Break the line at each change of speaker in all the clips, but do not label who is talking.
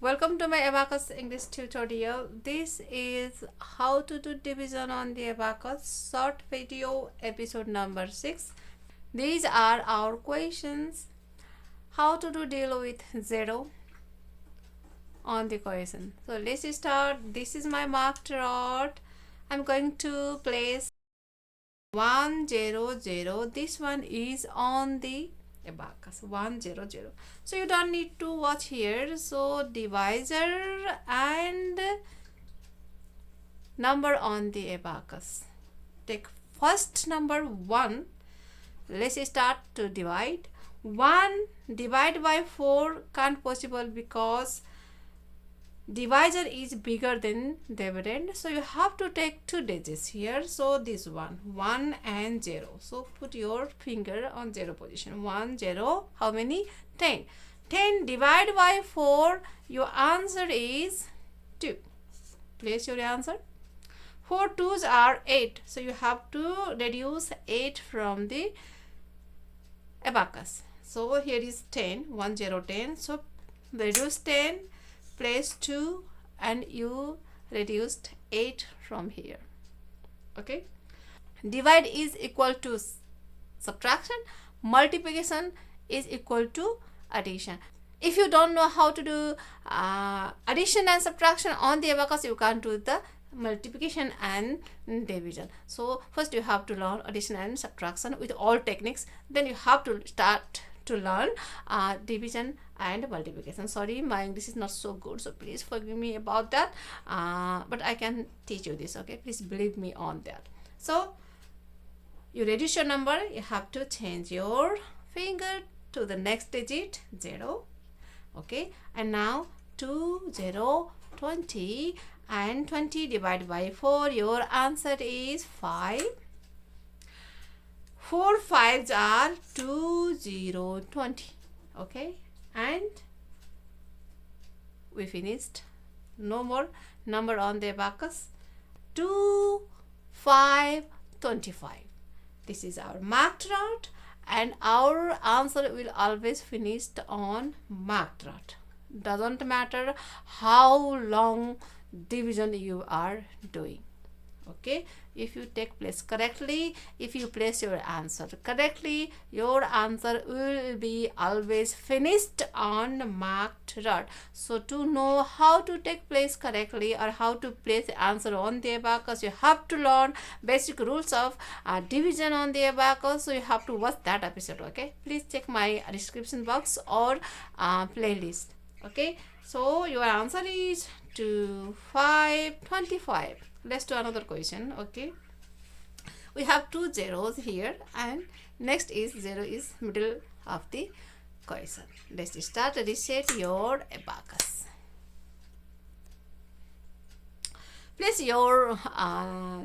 Welcome to my Abacus English tutorial. This is how to do division on the Abacus short video episode number 6. These are our questions. How to deal with 0 on the question. So let's start. This is my marked rod. I'm going to place 1 0 0. This one is on the Abacus 1 0 0. So you don't need to watch here. So divisor and number on the Abacus. Take first number 1. Let's start to divide. 1 divided by 4 can't possible because divisor is bigger than dividend, so you have to take 2 digits here. So this 1 and 0. So put your finger on 0 position. 1 0. How many? 10. 10 divided by 4. Your answer is 2. Place your answer. 4 2s are 8. So you have to reduce 8 from the Abacus. So here is 10. 1 0 10. So reduce 10. Place 2 and you reduced 8 from here. Okay. Divide is equal to subtraction. Multiplication is equal to addition. If you don't know how to do addition and subtraction on the Abacus, you can't do the multiplication and division. So first you have to learn addition and subtraction with all techniques. Then you have to start to learn division and multiplication. Sorry, my English is not so good, so please forgive me about that, but I can teach you this. Okay, please believe me on that. So you reduce your number, you have to change your finger to the next digit 0. Okay, and now 2 0 20 and 20 divided by 4. Your answer is 5. 4 5s are 2 0 20. Okay, and we finished. No more number on the Abacus. 2 5 25. This is our marked rod, and our answer will always finish on marked rod. Doesn't matter how long division you are doing. Okay, if you take place correctly, if you place your answer correctly, your answer will be always finished on marked rod. So to know how to take place correctly or how to place the answer on the Abacus, you have to learn basic rules of division on the Abacus. So you have to watch that episode. Okay, please check my description box or playlist. Okay, so your answer is 2 5 25. Let's do another question. Okay, we have 2 zeros here, and next is 0 is middle of the question. Let's start. Reset your Abacus. Place your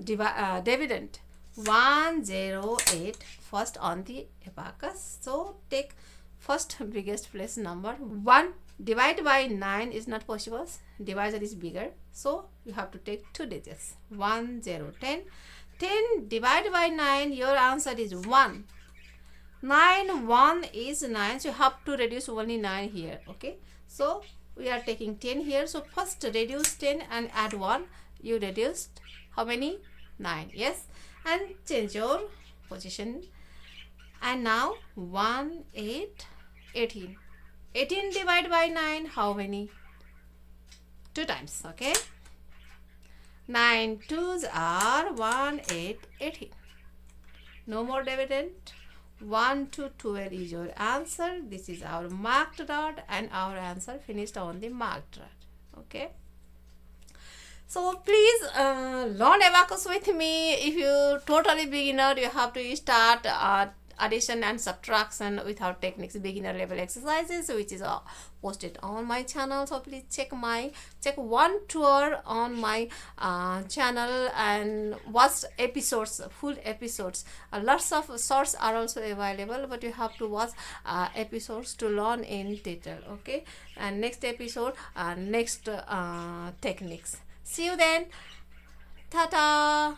dividend 108 first on the Abacus. So take first biggest place number 1. Divide by 9 is not possible. Divisor is bigger, so you have to take 2 digits. 1 0 10. 10 divided by 9. Your answer is 1. 9 1 is 9, so you have to reduce only 9 here. Okay, so we are taking 10 here. So first reduce 10 and add 1. You reduced how many? 9. Yes, and change your position. And now 1 8 18. 18 divided by 9, how many? 2 times. Okay, 9 2s are 1 8 18. No more dividend. 1 to 12 is your answer. This is our marked rod, and our answer finished on the marked rod. Okay, so please learn Abacus with me. If you totally beginner, you have to start addition and subtraction with our techniques, beginner level exercises, which is posted on my channel. So please check one tour on my channel and watch episodes, full episodes. Lots of shorts are also available, but you have to watch episodes to learn in detail. Okay, and next episode, next techniques. See you then. Ta-ta.